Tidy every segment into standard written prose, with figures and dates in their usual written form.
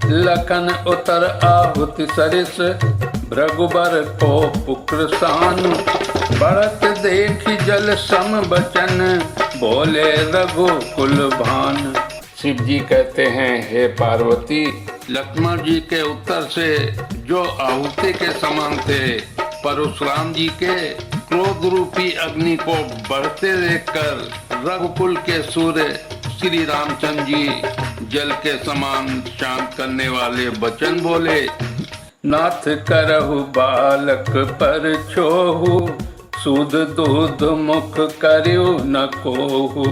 लखन उतर आहुति सरिस भृगुबर को पुक्रसान। बढ़त देखी जल सम बचन बोले रघुकुल भान। शिव जी कहते हैं, हे पार्वती, लक्ष्मण जी के उत्तर से जो आहुति के समान थे, परशुराम जी के क्रोध रूपी अग्नि को बढ़ते देखकर रघुकुल के सूर्य श्री रामचंद्र जी जल के समान शांत करने वाले वचन बोले। नाथ करहु बालक पर छोहु सूद दूध मुख करियो न कोहु।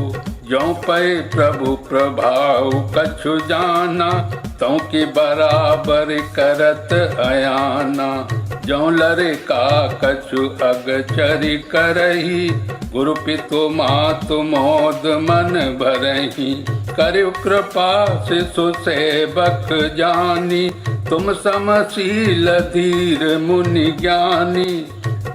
ज्यों पै प्रभु प्रभाव कछु जाना तौ की बराबर करत अयाना। ज्यों लरे का कछु अगचरी करही गुरु पितु मातु मोद मन भरही। करियो कृपा शिशु सेवक जानी तुम समशील धीर मुनि ज्ञानी।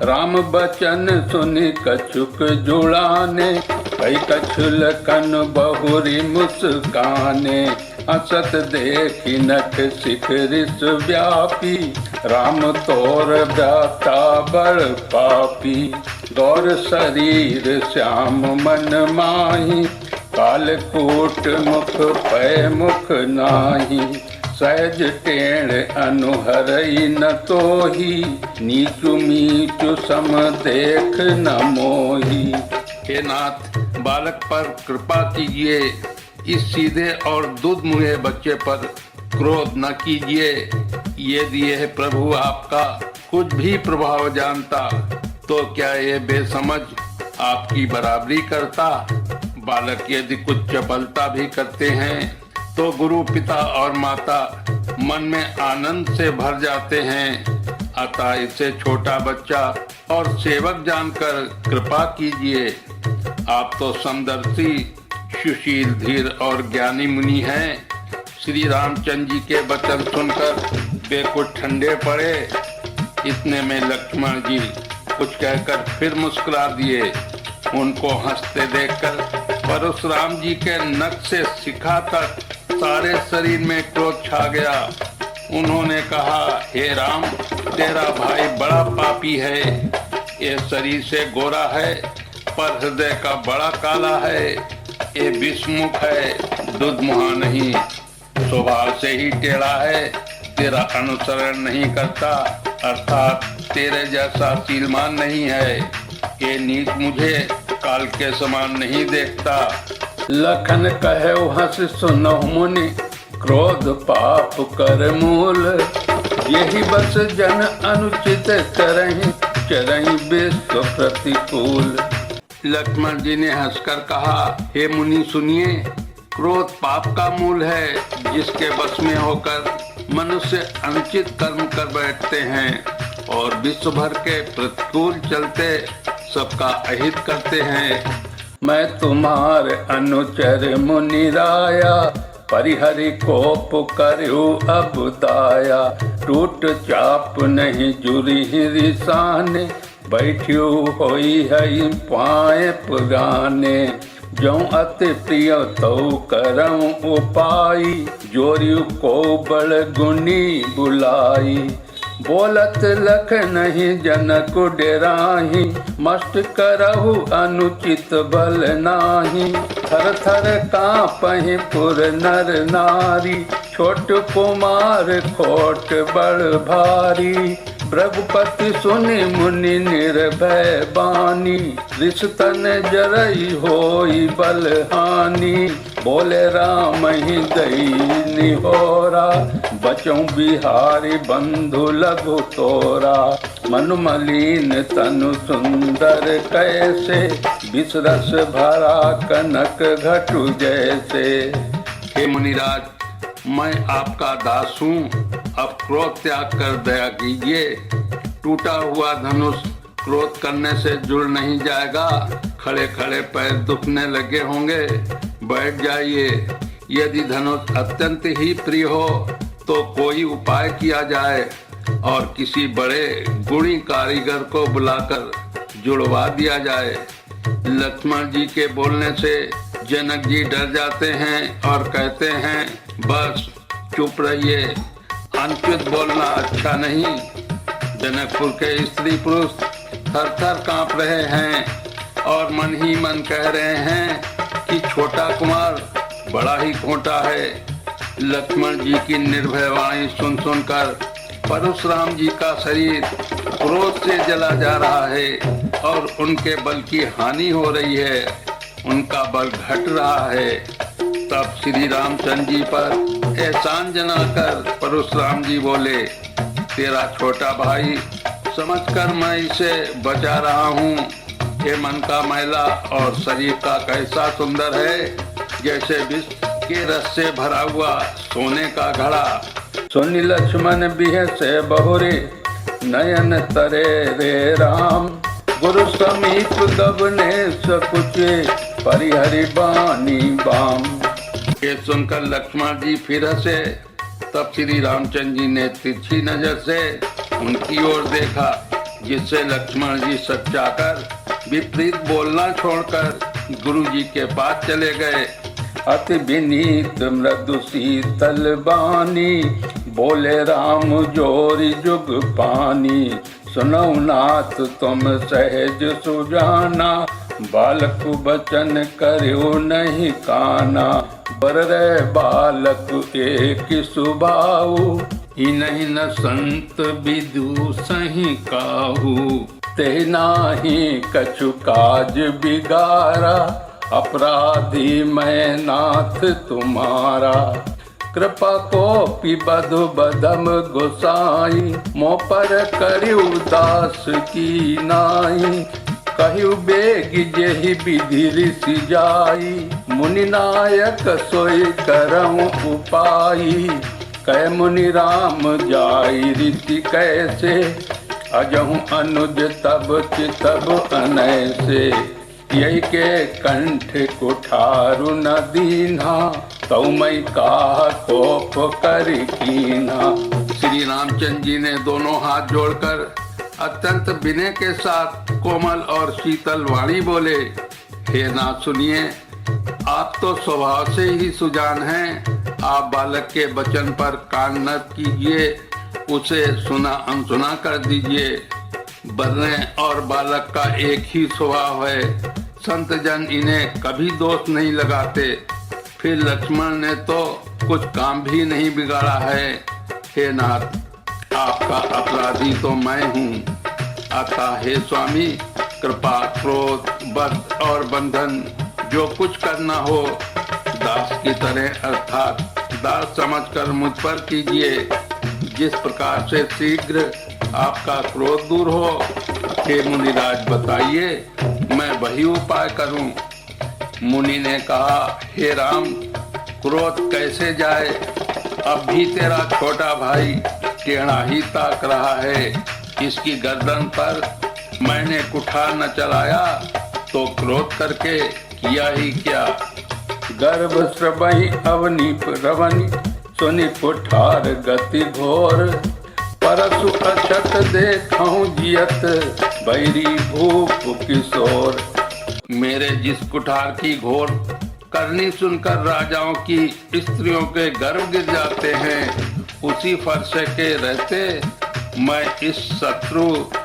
राम बचन सुनि कछुक जुड़ाने कई कछुल कन बहुरी मुस्काने। हसत देखी नख शिखरिस व्यापी राम तोर व्याता बड़ पापी। गौर शरीर श्याम मन माही कालकूट मुख पै मुख नाही। सहज टेढ़ अनुहरई न तोही नीचु मीचु सम देख न मोही। हे नाथ, बालक पर कृपा कीजिए, इस सीधे और दूध मुहे बच्चे पर क्रोध न कीजिए। यदि यह प्रभु आपका कुछ भी प्रभाव जानता तो क्या ये बेसमझ आपकी बराबरी करता। बालक यदि कुछ चपलता भी करते हैं तो गुरु पिता और माता मन में आनंद से भर जाते हैं। अतः इसे छोटा बच्चा और सेवक जानकर कृपा कीजिए। आप तो समदर्शी सुशील धीर और ज्ञानी मुनि हैं। श्री रामचंद्र जी के वचन सुनकर वे कुछ ठंडे पड़े। इतने में लक्ष्मण जी कुछ कहकर फिर मुस्कुरा दिए। उनको हंसते देखकर परशुराम जी के नख से शिखा तक सारे शरीर में क्रोध छा गया। उन्होंने कहा, हे राम, तेरा भाई बड़ा पापी है। ये शरीर से गोरा है पर हृदय का बड़ा काला है। ये विषमुख है, दुधमुहा नहीं, स्वभाव से ही टेढ़ा है, तेरा अनुसरण नहीं करता, अर्थात तेरे जैसा शीलमान नहीं है। ये नीच मुझे काल के समान नहीं देखता। लखन कहे हंस सुनो मुनि क्रोध पाप कर मूल। यही बस जन अनुचित करही चरही विश्व प्रतिकूल। लक्ष्मण जी ने हंसकर कहा, हे मुनि सुनिए, क्रोध पाप का मूल है जिसके बस में होकर मनुष्य अनुचित कर्म कर बैठते हैं और विश्व भर के प्रतिकूल चलते सबका अहित करते हैं। मैं तुम्हारे अनुचर मुनि राया परिहरि कोप करियो अब दाया। टूट चाप नहीं जुरी रिसाने बैठियो होई है पाए पुराने। ज्यों अति प्रिय तो करऊं उपाई जोरियु को बड़ गुनी बुलाई। बोलत लख नहीं जनक डेराही मस्त करहु अनुचित बल नाही। थर थर कांपहि पुर नर नारी छोट कुमार खोट बड़ भारी। भृगुपति सुनि मुनि निर्भय बानी रिश्तन जरई होई बल हानि। बोले राम ही दई निहोरा बचऊं बिहारी बंधु लघु तोरा। मन मलिन तनु सुंदर कैसे विषरस भरा कनक घटु जैसे। हे मुनिराज, मैं आपका दास हूँ, अब क्रोध त्याग कर दया कीजिए। टूटा हुआ धनुष क्रोध करने से जुड़ नहीं जाएगा। खड़े खड़े पैर दुखने लगे होंगे, बैठ जाइए। यदि धनुष अत्यंत ही प्रिय हो तो कोई उपाय किया जाए और किसी बड़े गुणी कारीगर को बुलाकर जुड़वा दिया जाए। लक्ष्मण जी के बोलने से जनक जी डर जाते हैं और कहते हैं, बस चुप रहिए, अनुचित बोलना अच्छा नहीं। जनकपुर के स्त्री पुरुष थर थर कांप रहे हैं और मन ही मन कह रहे हैं कि छोटा कुमार बड़ा ही खोटा है। लक्ष्मण जी की निर्भय वाणी सुन सुनकर परशुराम जी का शरीर क्रोध से जला जा रहा है और उनके बल की हानि हो रही है, उनका बल घट रहा है। तब श्री रामचंद्र जी पर एहसान जनाकर परशुराम जी बोले, तेरा छोटा भाई समझकर मैं इसे बचा रहा हूँ। ये मन का मैला और शरीर का कैसा सुंदर है, जैसे विष के रस से भरा हुआ सोने का घड़ा। सुनि लक्ष्मण बिह से बहुरे नयन तरे रे राम, गुरु समीप गबने सकुचे परिहरि बानी बाम। ये सुनकर लक्ष्मण जी फिर हंसे। तब श्री रामचंद्र जी ने तिरछी नजर से उनकी ओर देखा, जिससे लक्ष्मण जी सच्चाकर विपरीत बोलना छोड़कर गुरु जी के पास चले गए। अति विनीत मृदु शीतल बानी, बोले राम जोरी जुग पानी। सुनौ नाथ तुम सहज सुजाना, बालक बचन करियो नहीं काना। बर रे बालक एक सुभाऊ, ही नहीं न संत विदु सही काहू। ते नाही कछु काज बिगारा, अपराधी मैं नाथ तुम्हारा। कृपा को पिबधु बदम गोसाई, मो पर करियु दास की नाई। कहियु बेग जेहि विधि ऋषि जाई, मुनि नायक सोई करऊं उपाई। कै मुनि राम जाई रीति कैसे, अजहु अनुज तब चितब अनैसे। यही के कंठ कुठारु न दीन्हा, तौ मैं काह कोप कर कीन्हा। श्री रामचंद्र जी ने दोनों हाथ जोड़कर अत्यंत विनय के साथ कोमल और शीतल वाणी बोले, हे नाथ सुनिए, आप तो स्वभाव से ही सुजान हैं। आप बालक के वचन पर कान न कीजिए, उसे सुना अनसुना कर दीजिए। बरने और बालक का एक ही स्वभाव है, संत जन इन्हें कभी दोष नहीं लगाते। फिर लक्ष्मण ने तो कुछ काम भी नहीं बिगाड़ा है। हे नाथ, आपका अपराधी तो मैं हूँ, अतः हे स्वामी, कृपा क्रोध बद और बंधन जो कुछ करना हो दास की तरह अर्थात दास समझकर मुझ पर कीजिए। जिस प्रकार से शीघ्र आपका क्रोध दूर हो, हे मुनिराज बताइए, मैं वही उपाय करूं। मुनि ने कहा, हे राम, क्रोध कैसे जाए, अब भी तेरा छोटा भाई टेढ़ा ही ताक रहा है। इसकी गर्दन पर मैंने कुठार न चलाया तो क्रोध करके किया ही क्या। गर्भ श्रवहि अवनि रवनि, सुनि कुठार गति घोर। परसु अछत देखऊं जियत, बैरी भूप किशोर। मेरे जिस कुठार की घोर करनी सुनकर राजाओं की स्त्रियों के गर्भ गिर जाते हैं, उसी फरसे के रहते मैं इस शत्रु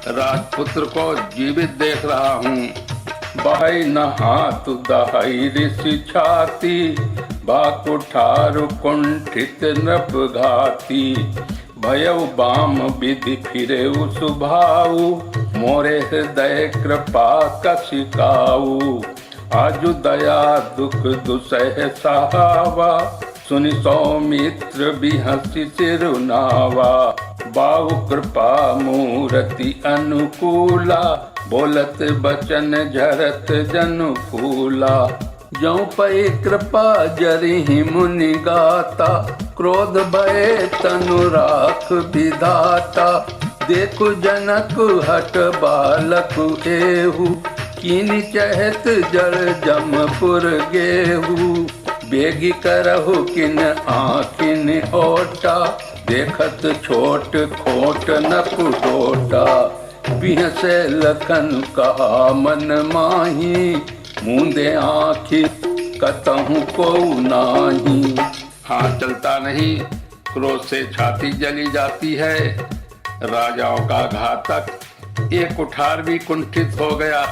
राजपुत्र को जीवित देख रहा हूँ। भाई न हाथ दहाई ऋषि छाती, बा कुठार कुंठित नृप घाती। भयउ बाम विधि फिरे सुभाऊ, मोरे हृदय कृपा कसिकाऊ। आजु दया दुख दुसह सहावा, सुनि सौमित्र बिहसि सिरुनावा। बाहु कृपा मूर्ति अनुकूला, बोलत बचन झरत जनुकूला। जौ पै कृपा जरिहि मुनि गाता, क्रोध भय तनु राख विधाता। देखु जनक हट बालक एहू, कीनि चहत जल जमपुर गेहू। बेगी करहु किन आँखिन ओटा, देखत छोट खोट न पुटोटा। बिहसे लखन कहा मन माही, मूंदे आँखि कतहु को नाही। हाँ चलता नहीं, क्रोध से छाती जली जाती है। राजाओं का घातक एक कुठार भी कुंठित हो गया,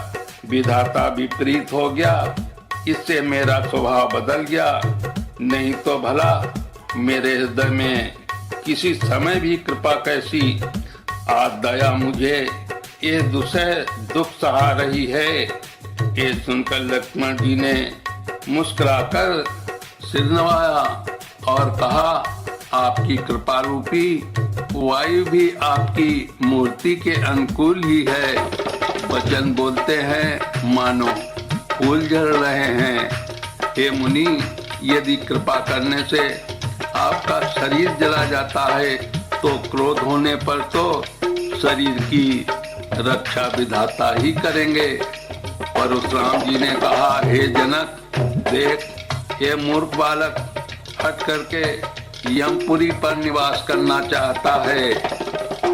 विधाता विपरीत हो गया, इससे मेरा स्वभाव बदल गया। नहीं तो भला मेरे हृदय में किसी समय भी कृपा कैसी, आज दया मुझे ये दुख सहा रही है। ये सुनकर लक्ष्मण जी ने मुस्कुराकर सिर नवाया और कहा, आपकी कृपा रूपी वायु भी आपकी मूर्ति के अनुकूल ही है। वचन बोलते हैं मानो फूल झड़ रहे हैं। हे मुनि, यदि कृपा करने से आपका शरीर जला जाता है तो क्रोध होने पर तो शरीर की रक्षा विधाता ही करेंगे। परशुराम जी ने कहा, हे जनक, देख ये मूर्ख बालक हट करके यमपुरी पर निवास करना चाहता है।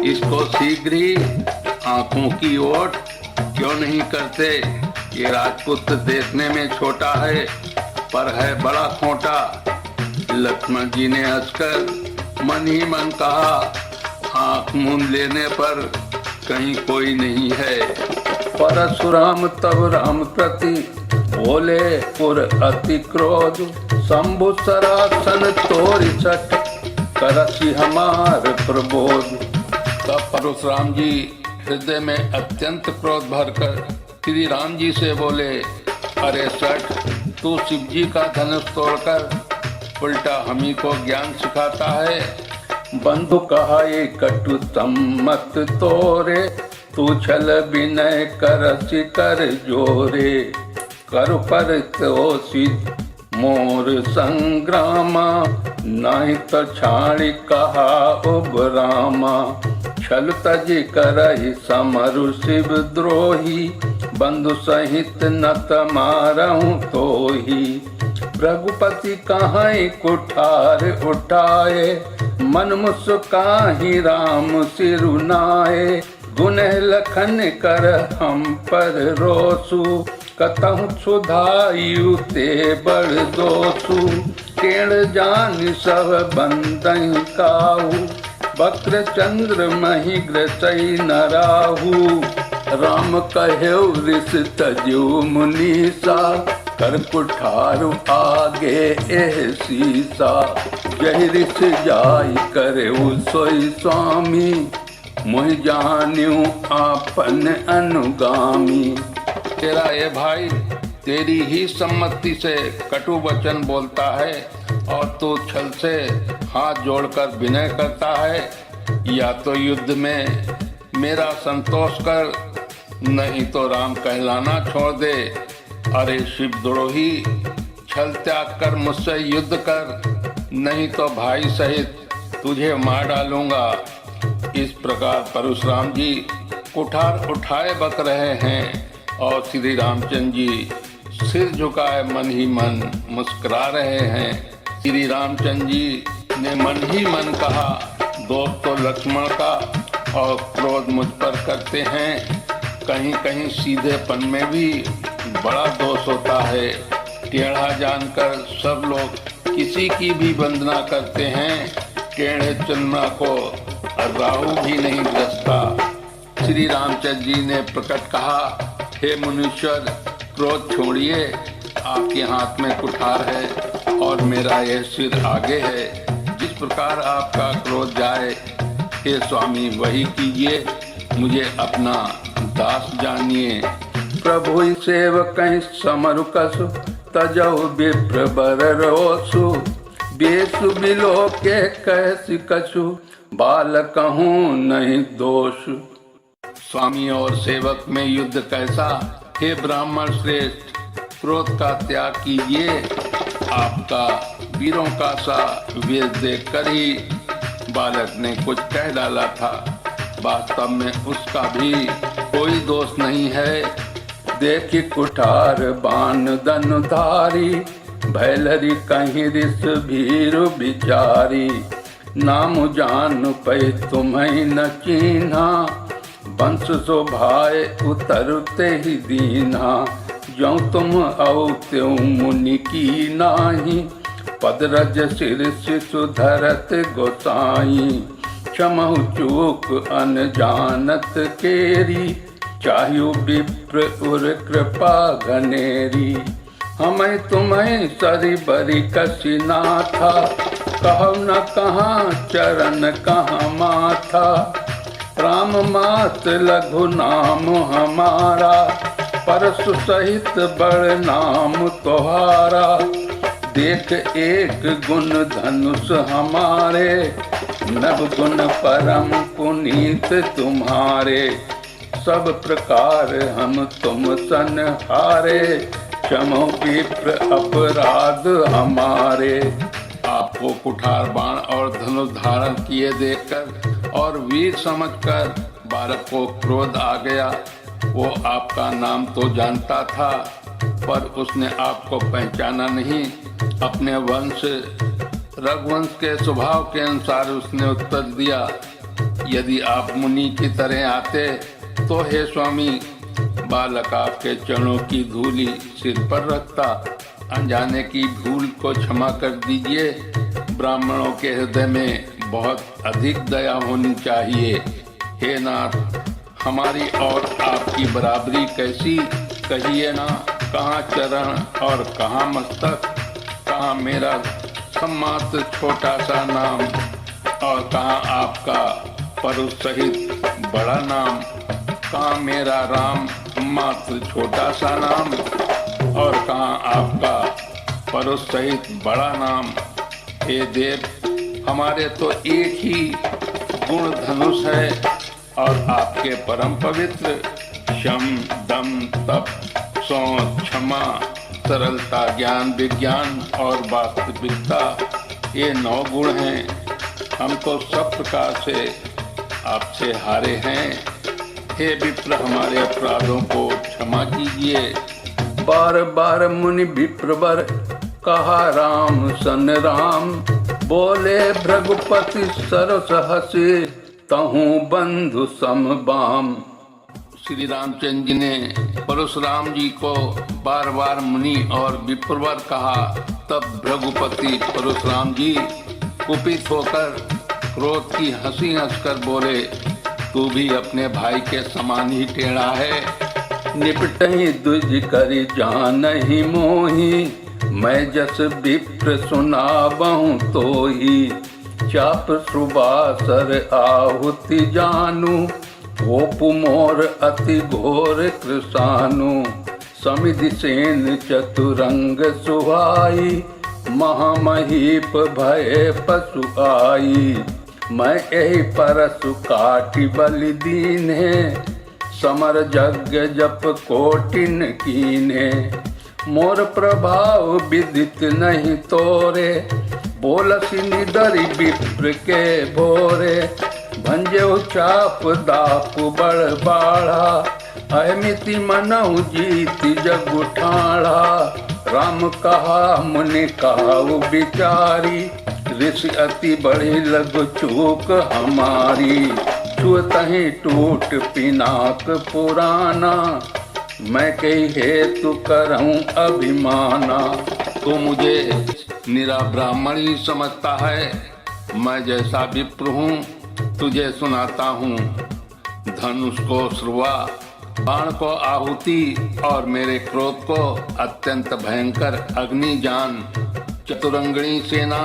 इसको शीघ्र ही आंखों की ओट क्यों नहीं करते? ये राजपुत्र देखने में छोटा है पर है बड़ा खोटा। लक्ष्मण जी ने हंसकर मन ही मन कहा, आंख मूंद लेने पर कहीं कोई नहीं है। परशुराम तब राम प्रति बोले पुर अति क्रोध, शंभु सरासन तोरि सठ करसी हमार प्रबोध। तब परशुराम जी हृदय में अत्यंत क्रोध भरकर श्री राम जी से बोले, अरे सठ, तू शिव जी का धनुष तोड़कर उल्टा हमी को ज्ञान सिखाता है। बंधु कहा ये कटु सम्मत तोरे, तू छल विनय करसि कर जोरे। कर पर तो सिद्ध मोर संग्रामा, नहीं तो छाणी कहा उबरामा। छल तज करहि समरु शिव द्रोही, बंधु सहित नत मारहु तोही। रघुपति कहाई कुठार उठाए, मन मुस्काहि राम सिरुनाए। गुनह लखन कर हम पर रोसु, कतहु सुधायु ते बड़ दोसु। टेढ़ जान सब बंदहि काहू, वक्र चंद्र महि ग्रसई न राहु। राम कहेउ ऋष तजु मुनीसा, कर कुठारु आगे एह सीसा। जहि ऋष जाय करेउ सोई स्वामी, मोहि जान्यू आपन अनुगामी। तेरा ये भाई तेरी ही सम्मति से कटु वचन बोलता है और तू छल से हाथ जोड़कर विनय करता है। या तो युद्ध में मेरा संतोष कर, नहीं तो राम कहलाना छोड़ दे। अरे शिवद्रोही, छल त्याग कर मुझसे युद्ध कर, नहीं तो भाई सहित तुझे मार डालूंगा। इस प्रकार परशुराम जी कुठार उठाए बक रहे हैं और श्री रामचंद्र जी सिर झुकाए मन ही मन मुस्कुरा रहे हैं। श्री रामचंद्र जी ने मन ही मन कहा, दोष तो लक्ष्मण का और क्रोध मुझ पर करते हैं। कहीं कहीं सीधेपन में भी बड़ा दोष होता है। टेढ़ा जानकर सब लोग किसी की भी वंदना करते हैं, टेढ़े चंद्रमा को राहु भी नहीं ग्रसता। श्री रामचंद्र जी ने प्रकट कहा, हे मुनीश्वर, क्रोध छोड़िए, आपके हाथ में कुठार है और मेरा यह सिर आगे है। जिस प्रकार आपका क्रोध जाए, हे स्वामी वही कीजिए, मुझे अपना दास जानिए। प्रभु सेवक समरु कसु, तजहु विप्र बर रोसु। बेसु बिलो के कैसी कछु, बाल कहूँ नहीं दोष। स्वामी और सेवक में युद्ध कैसा? हे ब्राह्मण श्रेष्ठ, क्रोध का त्याग कीजिए। आपका वीरों का सा वेश देख कर ही बालक ने कुछ कह डाला था, वास्तव में उसका भी कोई दोष नहीं है। देखी कुठार बाण धनुधारी, भैलरी कहीं रिस भीरु बिचारी। नाम जान पै तुम्हें न चीन्हा, वंश शोभाए उतरते ही दीना। ज्यों तुम औ त्यों मुनि की नाही, पदरज शीर्ष सुधरत गोसाई, क्षमहु चूक अनजानत केरी, चाहु विप्र उर कृपा घनेरी। हमें तुम्हें सरी बरी कसी नाथा, कहु न कहाँ चरण कहाँ माथा। राम मात लघु नाम हमारा, परसु सहित बड़ नाम तुम्हारा। देख एक गुण धनुष हमारे, नव गुण परम पुनीत तुम्हारे। सब प्रकार हम तुम सन हारे, क्षमो विप्र अपराध हमारे। आपको कुठार बाण और धनुष धारण किए देखकर और वीर समझकर बालक को क्रोध आ गया। वो आपका नाम तो जानता था, पर उसने आपको पहचाना नहीं। अपने वंश रघुवंश के स्वभाव के अनुसार उसने उत्तर दिया, यदि आप मुनि की तरह आते तो हे स्वामी, बालक आपके चरणों की धूलि सिर पर रखता। अनजाने की भूल को क्षमा कर दीजिए। ब्राह्मणों के हृदय में बहुत अधिक दया होनी चाहिए। हे नाथ, हमारी और आपकी बराबरी कैसी, कहिए ना। कहाँ चरण और कहाँ मस्तक, कहाँ मेरा सम्मात छोटा सा नाम और कहाँ आपका परुष सहित बड़ा नाम। कहाँ मेरा राम मात्र छोटा सा नाम और कहाँ आपका परुष सहित बड़ा नाम। हे देव, हमारे तो एक ही गुण धनुष है और आपके परम पवित्र शम दम तप शौच क्षमा सरलता ज्ञान विज्ञान और वास्तविकता, ये 9 गुण हैं। हम तो सब प्रकार से आपसे हारे हैं। हे विप्र, हमारे अपराधों को क्षमा कीजिए। बार बार मुनि विप्रवर कहा राम सन राम, बोले भृगुपति सरस हसे, तहु बंधु सम बाम। श्री रामचंद्र जी ने परशुराम जी को बार बार मुनि और विप्रवर कहा। तब भृगुपति परशुराम जी कुपित होकर क्रोध की हंसी हंसकर बोले, तू भी अपने भाई के समान ही टेढ़ा है। निपटहि दुज करि जानहि मोहि, मैं जस विप्र सुनावहु तोहि। चाप सुबासर आहुति जानू, होपु मोर अति घोर कृसानु। समिधि सेन चतुरंग सुहाई, महामहीप भय पशु आई। मैं यही परसु काटि बलि दीन्हे, समर यज्ञ जप कोटिन कीन्हे। मोर प्रभाव विदित नहीं तोरे, बोलसी निडरि विप्र के भोरे। भंजो चाप दाप बड़ बाढ़ा, अहमिति मनहु जीति जग ठाढ़ा। राम कहा मुनि कहाऊ विचारी, ऋषि अति बड़ी लघु चूक हमारी। छुअतहि टूट पिनाक पुराना, मैं कही हेतु करऊं अभिमाना। तो मुझे निरा ब्राह्मण ही समझता है। मैं जैसा विप्र हूँ तुझे सुनाता हूँ। धनुष को श्रुवा, बाण को आहुति और मेरे क्रोध को अत्यंत भयंकर अग्नि जान। चतुरंगणी सेना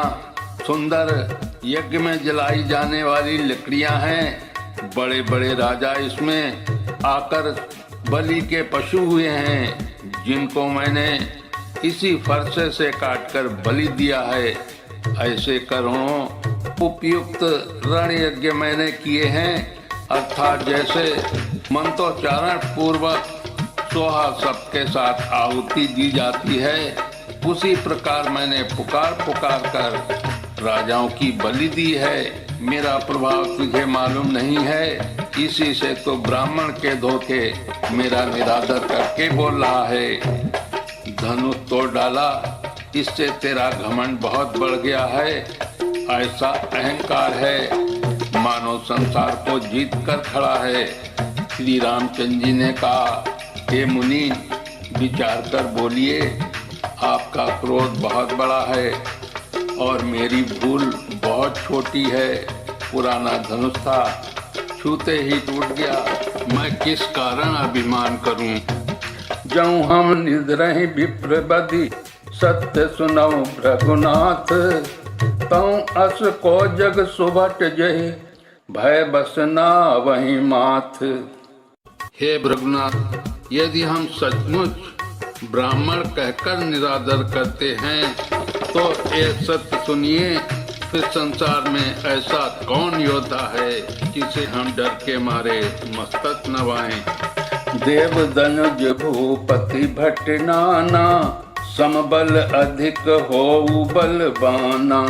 सुंदर यज्ञ में जलाई जाने वाली लकड़ियां हैं। बड़े बड़े राजा इसमें आकर बलि के पशु हुए हैं, जिनको मैंने इसी फरसे से काटकर बलि दिया है। ऐसे करोड़ों उपयुक्त रण यज्ञ मैंने किए हैं, अर्थात जैसे मंत्रोच्चारण पूर्वक सोहा सबके साथ आहुति दी जाती है, उसी प्रकार मैंने पुकार पुकार कर राजाओं की बलि दी है। मेरा प्रभाव तुझे मालूम नहीं है, इसी से तो ब्राह्मण के धोखे मेरा निरादर करके बोल रहा है। धनुष तोड़ डाला, इससे तेरा घमंड बहुत बढ़ गया है। ऐसा अहंकार है मानो संसार को जीत कर खड़ा है। श्री रामचंद्र जी ने कहा, हे मुनि, विचार कर बोलिए, आपका क्रोध बहुत बड़ा है। और मेरी भूल बहुत छोटी है। पुराना धनुष था, छूते ही टूट गया। मैं किस कारण अभिमान करूं? जऊं हम निद्रहि विप्र बधि, सत्य सुनौ भृगुनाथ। तऊं अस को जग सुभट जहि, भय बसना वही माथ। हे भृगुनाथ, यदि हम सचमुच ब्राह्मण कहकर निरादर करते हैं तो ये सत्य सुनिए, फिर संसार में ऐसा कौन योद्धा है जिसे हम डर के मारे मस्तक नवाएं। देव धनुज भूपति भट नाना, समबल अधिक होऊ बलवाना।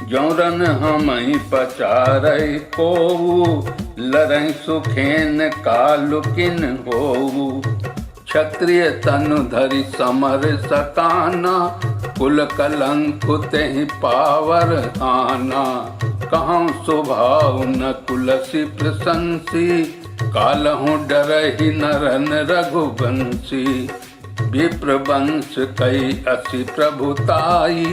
जौरन हमहि पचारई कोऊ, लरहि सुखेन कालुकिन होऊ। क्षत्रिय तनु धरि समर सकाना, कुल कलंक तेहि पावर आना। कहूँ स्वभाव न कुलसी प्रशंसी, कालहु डरहि नरन रघुवंशी। विप्र वंश कई असी प्रभुताई,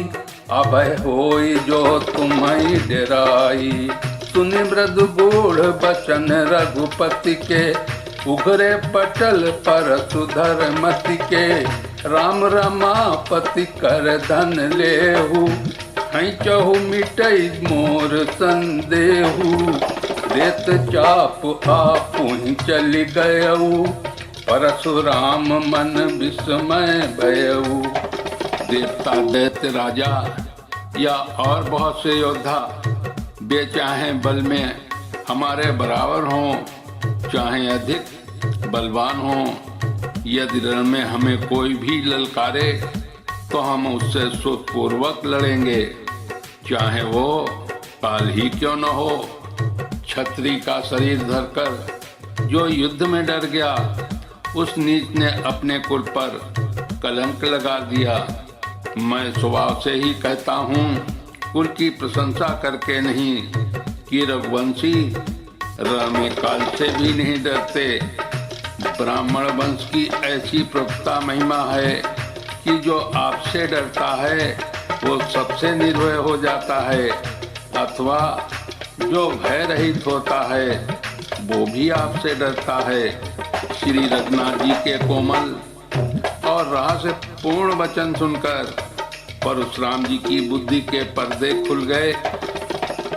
अभय होई जो तुम्हि डेराई। सुनि मृदु गूढ़ बचन रघुपति के, उघरे पटल परशुधर मति के। राम रमापति कर धन लेहु, चहु मिटई मोर संदेहु। देत चाप आपुहि चलि गयऊ, परशुराम मन विस्मय भयऊ। देवता दैत्य राजा या और बहुत से योद्धा, वे चाहे बल में हमारे बराबर हों, चाहे अधिक बलवान हों, यदि रण में हमें कोई भी ललकारे तो हम उससे सुखपूर्वक लड़ेंगे, चाहे वो काल ही क्यों न हो। क्षत्रिय का शरीर धरकर जो युद्ध में डर गया, उस नीच ने अपने कुल पर कलंक लगा दिया। मैं स्वभाव से ही कहता हूँ, कुल की प्रशंसा करके नहीं, कि रघुवंशी रण में काल से भी नहीं डरते। ब्राह्मण वंश की ऐसी प्रभुता महिमा है कि जो आपसे डरता है वो सबसे निर्भय हो जाता है, अथवा जो भय रहित होता है वो भी आपसे डरता है। श्री रघुनाथ जी के कोमल और रहस्य पूर्ण वचन सुनकर परशुराम जी की बुद्धि के पर्दे खुल गए।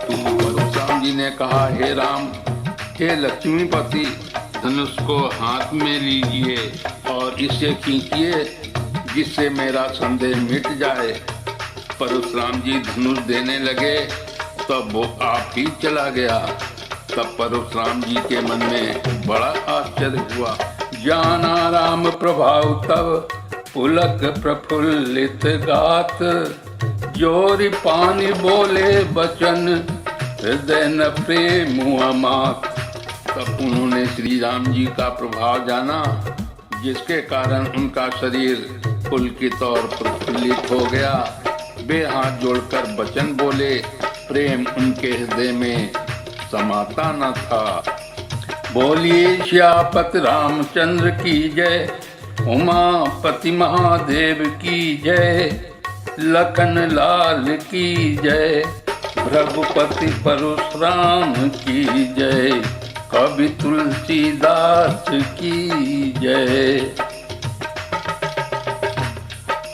परशुराम जी ने कहा, हे राम, हे लक्ष्मीपति, धनुष को हाथ में लीजिए और इसे खींचिए, जिससे मेरा संदेह मिट जाए। परशुराम जी धनुष देने लगे, तब वो आप ही चला गया। तब परशुराम जी के मन में बड़ा आश्चर्य हुआ। जाना राम प्रभाव तब, पुलक प्रफुल्लित गात। जोरी पानी बोले बचन, हृदय न प्रेम अमात। तब उन्होंने श्री राम जी का प्रभाव जाना, जिसके कारण उनका शरीर पुलकित और प्रफुल्लित हो गया। वे हाथ जोड़कर वचन बोले, प्रेम उनके हृदय में समाता न था। बोलिए श्यापत रामचंद्र की जय, उमापति महादेव की जय। लखन लाल की जय, भृगुपति परशुराम की जय। कवि तुलसीदास की जय।